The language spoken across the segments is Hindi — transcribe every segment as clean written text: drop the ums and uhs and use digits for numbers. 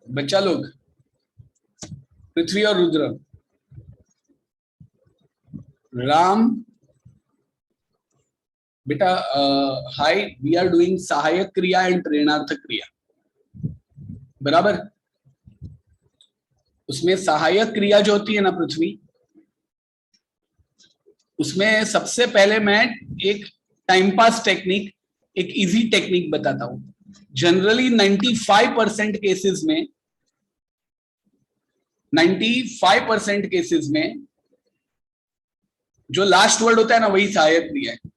बच्चा लोग, पृथ्वी और रुद्र, राम बेटा, हाय, वी आर डूइंग सहायक क्रिया एंड प्रेरणार्थक क्रिया, बराबर। उसमें सहायक क्रिया जो होती है ना पृथ्वी, उसमें सबसे पहले मैं एक टाइम पास टेक्निक, एक इजी टेक्निक बताता हूं। जनरली 95% केसेस में 95% केसेस में जो लास्ट वर्ड होता है ना वही सहायक क्रिया है।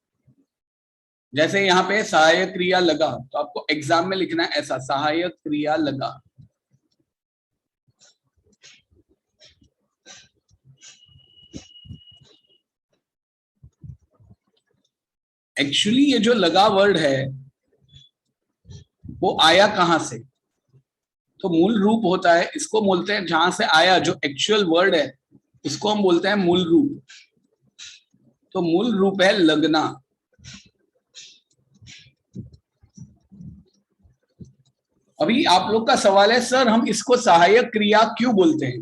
जैसे यहां पे सहायक क्रिया लगा, तो आपको एग्जाम में लिखना है ऐसा, सहायक क्रिया लगा। एक्चुअली ये जो लगा वर्ड है वो आया कहां से, तो मूल रूप होता है, इसको बोलते हैं, जहां से आया जो एक्चुअल वर्ड है उसको हम बोलते हैं मूल रूप। तो मूल रूप है लगना। अभी आप लोग का सवाल है, सर हम इसको सहायक क्रिया क्यों बोलते हैं?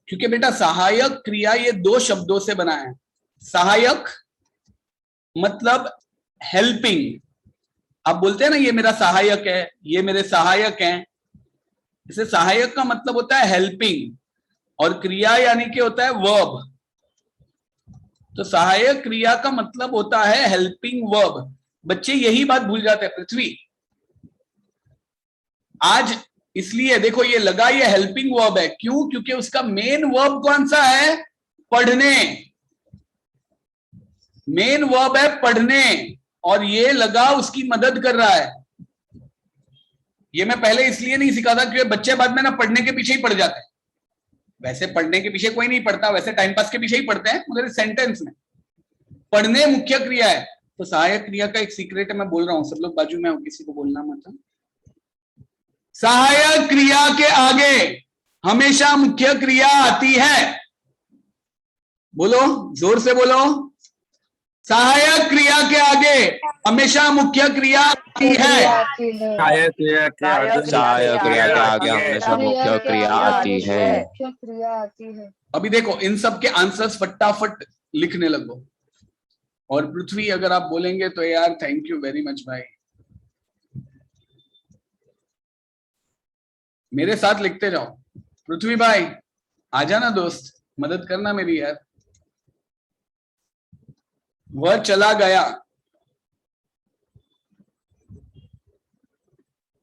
क्योंकि बेटा सहायक क्रिया ये दो शब्दों से बना है। सहायक मतलब हेल्पिंग, आप बोलते हैं ना ये मेरा सहायक है, ये मेरे सहायक हैं, इसे सहायक का मतलब होता है हेल्पिंग, और क्रिया यानी कि होता है वर्ब। तो सहायक क्रिया का मतलब होता है हेल्पिंग वर्ब। बच्चे यही बात भूल जाते हैं पृथ्वी आज, इसलिए देखो ये लगा, ये हेल्पिंग वर्ब है। क्यों? क्योंकि उसका मेन वर्ब कौन सा है? पढ़ने। मेन वर्ब है पढ़ने, और ये लगा उसकी मदद कर रहा है। ये मैं पहले इसलिए नहीं सिखा था क्योंकि बच्चे बाद में ना पढ़ने के पीछे ही पड़ जाते हैं। वैसे पढ़ने के पीछे कोई नहीं पढ़ता, वैसे टाइम पास के पीछे ही पढ़ते हैं, मगर सेंटेंस में पढ़ने मुख्य क्रिया है। तो सहायक क्रिया का एक सीक्रेट है, मैं बोल रहा हूं, सब लोग बाजू में हो, किसी को बोलना मत। सहायक क्रिया के आगे हमेशा मुख्य क्रिया आती है। बोलो, जोर से बोलो। सहायक क्रिया के आगे हमेशा मुख्य क्रिया आती है। सहायक क्रिया के आगे हमेशा मुख्य क्रिया आती है। अभी देखो इन सब के आंसर्स फटाफट लिखने लगो। और पृथ्वी अगर आप बोलेंगे तो यार थैंक यू वेरी मच भाई, मेरे साथ लिखते जाओ। पृथ्वी भाई आ जाना दोस्त, मदद करना मेरी यार। वह चला गया,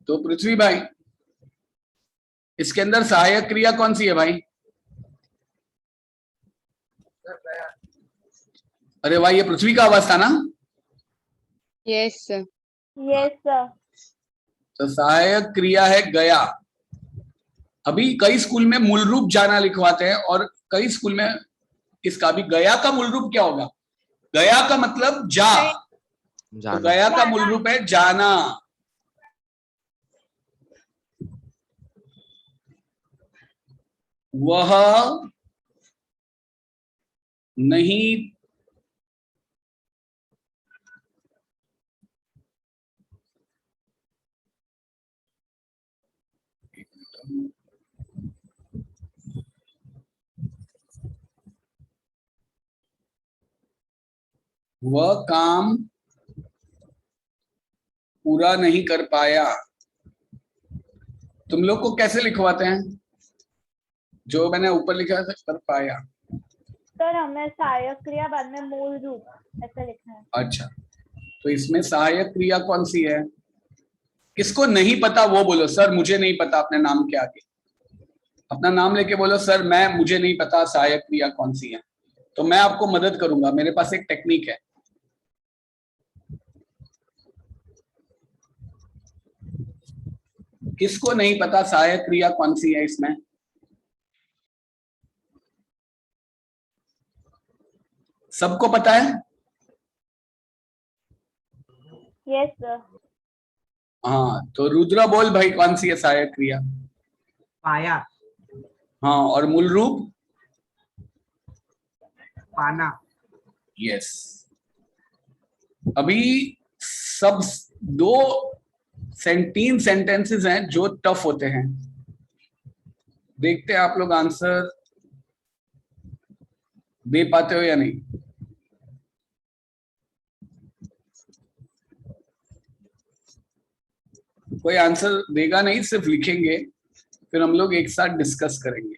तो पृथ्वी भाई इसके अंदर सहायक क्रिया कौन सी है भाई? अरे भाई ये पृथ्वी का आवाज था ना? Yes sir. Yes sir. तो सहायक क्रिया है गया। अभी कई स्कूल में मूल रूप जाना लिखवाते हैं, और कई स्कूल में इसका भी, गया का मूल रूप क्या होगा? गया का मतलब जा, तो गया का मूल रूप है जाना। वह नहीं वह काम पूरा नहीं कर पाया। तुम लोग को कैसे लिखवाते हैं? जो मैंने ऊपर लिखा था कर पाया। सर हमें सहायक क्रिया बाद में मूल रूप ऐसा लिखना है। अच्छा, तो इसमें सहायक क्रिया कौन सी है? किसको नहीं पता वो बोलो, सर मुझे नहीं पता, अपने नाम के आगे अपना नाम लेके बोलो, सर मुझे नहीं पता सहायक क्रिया कौन सी है। तो मैं आपको मदद करूंगा, मेरे पास एक टेक्निक है। किसको नहीं पता सहायक क्रिया कौन सी है इसमें? सबको पता है? Yes sir. हाँ, तो रुद्रा बोल भाई कौन सी है सहायक क्रिया? पाया। हाँ, और मूल रूप? पाना। यस। अभी सब 2 3 सेंटेंसेस हैं जो टफ होते हैं। देखते हैं आप लोग आंसर दे पाते हो या नहीं। कोई आंसर देगा नहीं, सिर्फ लिखेंगे, फिर हम लोग एक साथ डिस्कस करेंगे।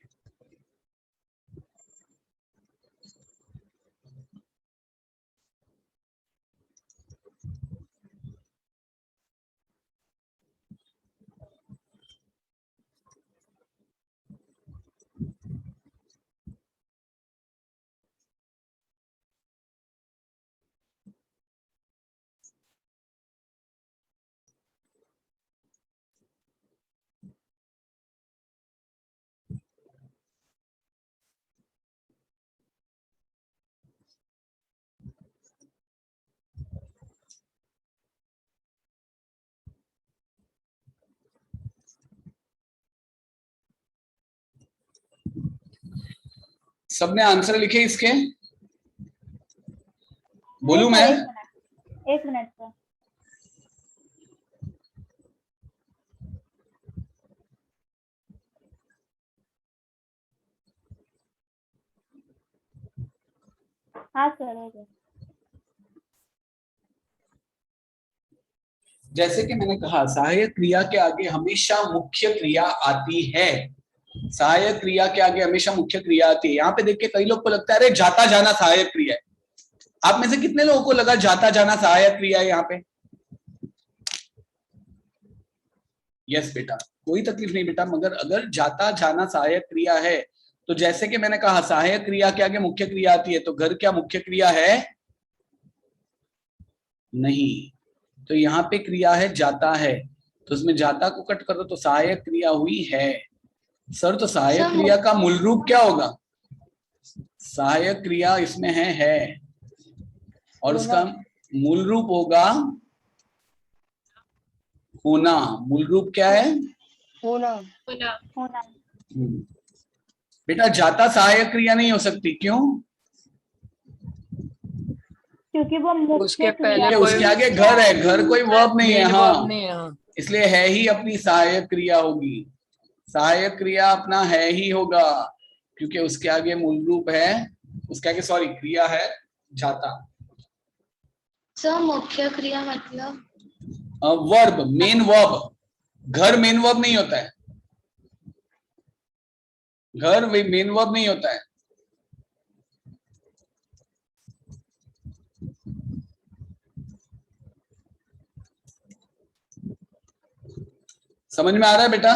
सबने आंसर लिखे इसके? बोलूं मैं? एक मिनट सर। हाँ सर हो गया। जैसे कि मैंने कहा, सहायक क्रिया के आगे हमेशा मुख्य क्रिया आती है। सहायक क्रिया के आगे हमेशा मुख्य क्रिया आती है। यहाँ पे देख के कई लोग को लगता है अरे जाता जाना सहायक क्रिया है। आप में से कितने लोगों को लगा जाता जाना सहायक क्रिया है यहाँ पे? यस बेटा, कोई तकलीफ नहीं बेटा, मगर अगर जाता जाना सहायक क्रिया है तो जैसे कि मैंने कहा सहायक क्रिया के आगे मुख्य क्रिया आती है, तो घर क्या मुख्य क्रिया है? नहीं। तो यहाँ पे क्रिया है जाता है, तो उसमें जाता को कट कर दो तो सहायक क्रिया हुई है। सर तो सहायक क्रिया का मूल रूप क्या होगा? सहायक क्रिया इसमें है और उसका मूल रूप होगा होना। मूल रूप क्या है? होना। होना। बेटा जाता सहायक क्रिया नहीं हो सकती, क्यों? क्योंकि वो मुख्य उसके क्रिया पहले क्योंकि उसके आगे घर है, घर कोई वर्ब नहीं है। main हाँ, verb नहीं है, हाँ। इसलिए है ही अपनी सहायक क्रिया होगी। सहायक क्रिया अपना है ही होगा, क्योंकि उसके आगे मूल रूप है, उसके आगे सॉरी क्रिया है जाता। सर मुख्य क्रिया मतलब वर्ब, मेन वर्ब। घर मेन वर्ब नहीं होता है, घर मेन वर्ब नहीं होता है। समझ में आ रहा है बेटा?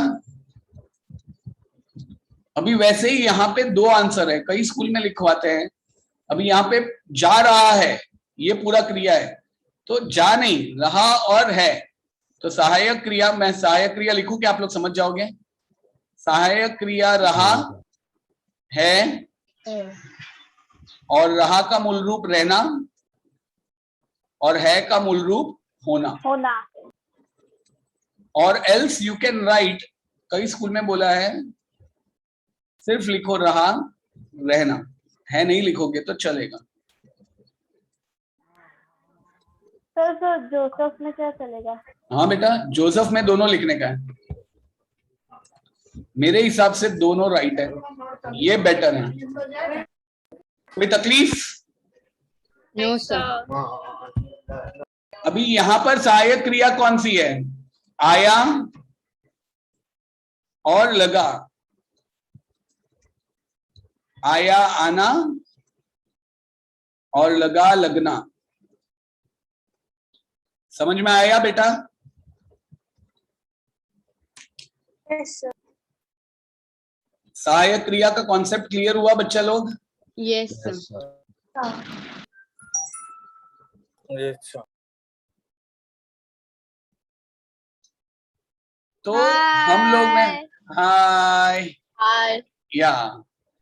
अभी वैसे ही यहाँ पे दो आंसर है, कई स्कूल में लिखवाते हैं। अभी यहाँ पे जा रहा है, ये पूरा क्रिया है, तो जा नहीं रहा और है, तो सहायक क्रिया, मैं सहायक क्रिया लिखूं क्या आप लोग समझ जाओगे? सहायक क्रिया रहा है और रहा का मूल रूप रहना और है का मूल रूप होना। होना। और एल्स यू कैन राइट, कई स्कूल में बोला है सिर्फ लिखो रहा रहना, है नहीं लिखोगे तो चलेगा। सर जोसेफ में क्या चलेगा? हाँ बेटा, जोसेफ में दोनों लिखने का है। मेरे हिसाब से दोनों राइट है, ये बेटर है। कोई तकलीफ? No sir. अभी यहां पर सहायक क्रिया कौन सी है? आया और लगा, आया आना और लगा लगना। समझ में आया बेटा? Yes sir. सहायक क्रिया का कॉन्सेप्ट क्लियर हुआ बच्चा लोग? Yes sir. तो हम लोग ने हाय हाय या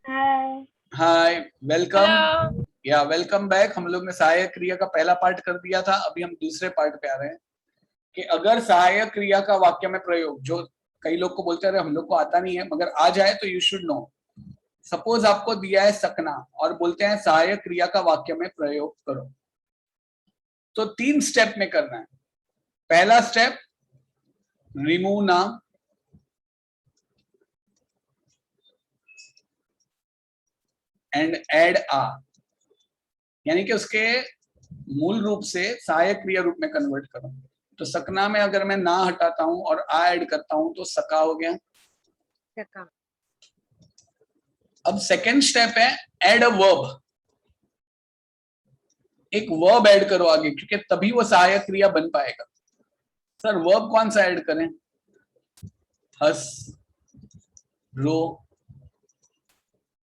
हाय। हाय वेलकम या वेलकम बैक। हम लोग ने सहायक क्रिया का पहला पार्ट कर दिया था, अभी हम दूसरे पार्ट पे आ रहे हैं कि अगर सहायक क्रिया का वाक्य में प्रयोग, जो कई लोग को बोलते रहे हम लोग को आता नहीं है मगर आ जाए तो यू शुड नो। सपोज आपको दिया है सकना और बोलते हैं सहायक क्रिया का वाक्य में प्रयोग करो, तो 3 स्टेप में करना है। पहला स्टेप, रिमूव नाम। एंड एड आ, यानी कि उसके मूल रूप से सहायक क्रिया रूप में कन्वर्ट करो। तो सकना में अगर मैं ना हटाता हूं और आ ऐड करता हूं तो सका हो गया। अब सेकेंड स्टेप है एड अ वर्ब, एक वर्ब ऐड करो आगे, क्योंकि तभी वो सहायक क्रिया बन पाएगा। सर वर्ब कौन सा ऐड करें? हंस, रो,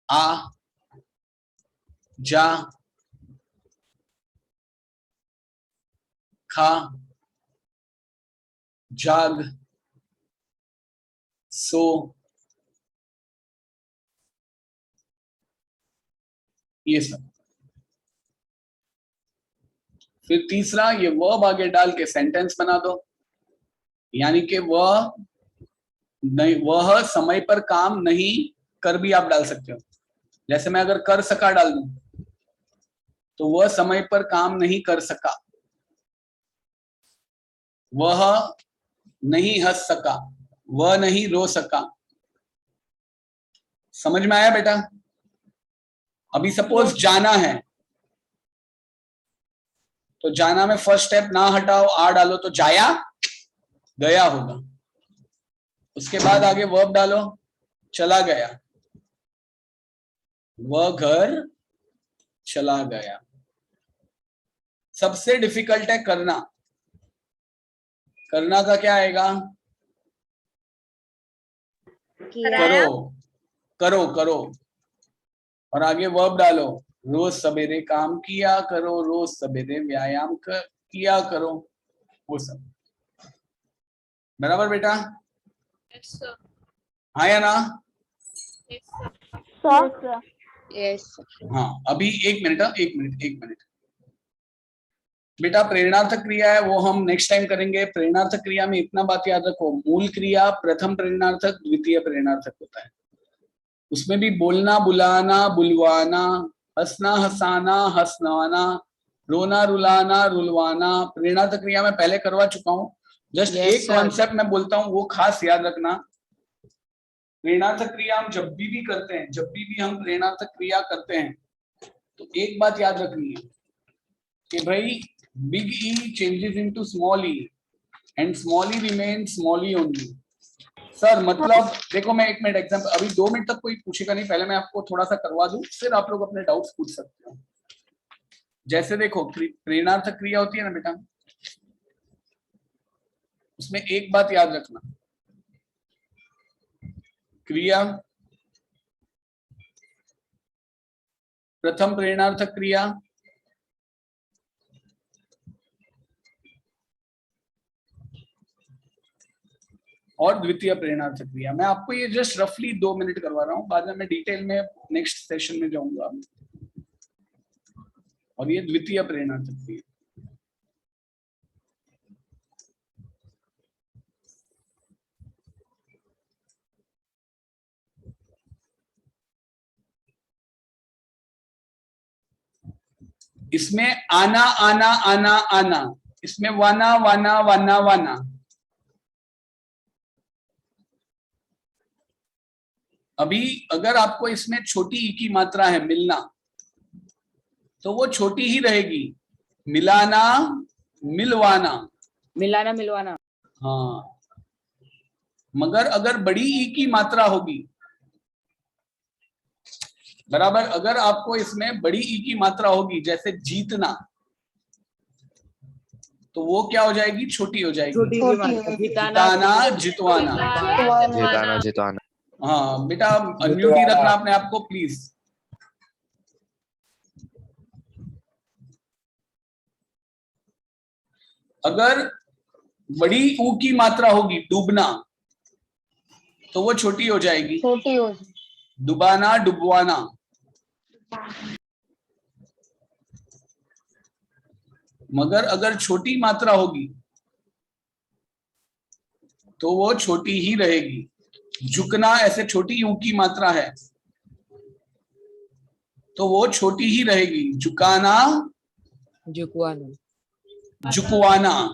आ, जा, खा, जाग, सो, ये सब। फिर तीसरा, ये वर्ब आगे डाल के सेंटेंस बना दो, यानी कि वह नहीं, वह समय पर काम नहीं कर भी आप डाल सकते हो। जैसे मैं अगर कर सका डाल दूं तो वह समय पर काम नहीं कर सका, वह नहीं हंस सका, वह नहीं रो सका। समझ में आया बेटा? अभी सपोज जाना है, तो जाना में फर्स्ट स्टेप ना हटाओ, आ डालो तो जाया, गया होगा। उसके बाद आगे वर्ब डालो, चला गया, वह घर चला गया। सबसे डिफिकल्ट है करना। करना का क्या आएगा? करो, करो, करो, और आगे वर्ब डालो, रोज सवेरे काम किया करो, रोज सवेरे व्यायाम किया करो, वो सब। बराबर बेटा? हाँ या ना? यस। हाँ, अभी एक मिनट बेटा, प्रेरणार्थक क्रिया है वो हम नेक्स्ट टाइम करेंगे। प्रेरणार्थक क्रिया में इतना बात याद रखो, मूल क्रिया प्रथम प्रेरणार्थक द्वितीय प्रेरणार्थक होता है। उसमें भी बोलना बुलाना बुलवाना, हंसना हंसाना हंसवाना, रोना रुलाना रुलवाना, प्रेरणार्थक क्रिया में पहले करवा चुका हूँ। जस्ट Yes, एक sir. कॉन्सेप्ट मैं बोलता हूँ, वो खास याद रखना। प्रेरणार्थक क्रिया हम जब भी करते हैं, जब भी हम प्रेरणार्थक क्रिया करते हैं, तो एक बात याद रखनी है कि भाई big E changes into small E and small E remain small E only. Sir मतलब देखो, मैं 1 मिनट एग्जाम्पल, अभी 2 मिनट तक कोई पूछेगा नहीं, पहले मैं आपको थोड़ा सा करवा दूं, फिर आप लोग अपने डाउट्स पूछ सकते हो। जैसे देखो, प्रेरणार्थक क्रिया होती है ना बेटा, उसमें एक बात याद रखना, क्रिया प्रथम प्रेरणार्थक क्रिया और द्वितीय प्रेरणार्थक क्रिया। मैं आपको ये जस्ट रफली 2 मिनट करवा रहा हूँ, बाद में मैं डिटेल में नेक्स्ट सेशन में जाऊंगा। और ये द्वितीय प्रेरणार्थक क्रिया। इसमें आना आना आना आना, इसमें वाना वाना वाना वाना। अभी अगर आपको इसमें छोटी ई की मात्रा है मिलना, तो वो छोटी ही रहेगी, मिलाना मिलवाना, मिलाना मिलवाना। हाँ। मगर अगर बड़ी ई की मात्रा होगी, बराबर, अगर आपको इसमें बड़ी ई की मात्रा होगी, जैसे जीतना, तो वो क्या हो जाएगी? छोटी हो जाएगी। जिताना जितवाना। जिताना जिताना। हाँ बेटा, अनम्यूट ही रखना अपने आप को प्लीज। अगर बड़ी ऊ की मात्रा होगी, डूबना, तो वो छोटी हो जाएगी, डुबाना डुबवाना। मगर अगर छोटी मात्रा होगी तो वो छोटी ही रहेगी। झुकना, ऐसे छोटी ऊ की मात्रा है तो वो छोटी ही रहेगी, झुकाना झुकवाना। झुकवाना।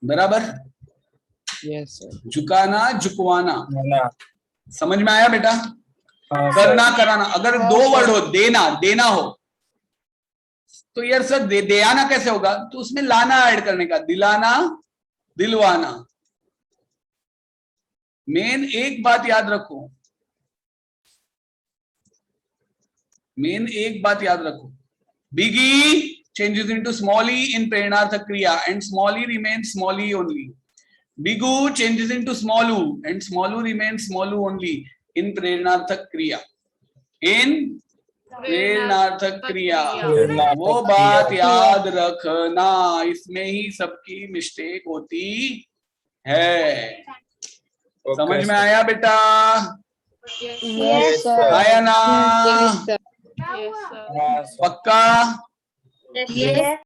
बराबर? Yes, sir. झुकाना, झुकवाना, ना समझ में आया बेटा? हाँ सर करना, कराना। अगर दो वर्ड हो, देना, देना हो, तो यार सर दे आना कैसे होगा? तो उसमें लाना ऐड करने का, दिलाना, दिलवाना। मेन एक बात याद रखो, मेन एक बात याद रखो, big E changes into small e in प्रेरणार्थक क्रिया and small e remains small e only. Big U changes into small u and small u remains small u only in प्रेरणार्थक क्रिया. In प्रेरणार्थक क्रिया, वो बात याद रखना, इसमें ही सबकी मिस्टेक होती है। समझ में आया बेटा? Yes, sir. आया ना? Yes, sir. हाँ सर पक्का? Yes.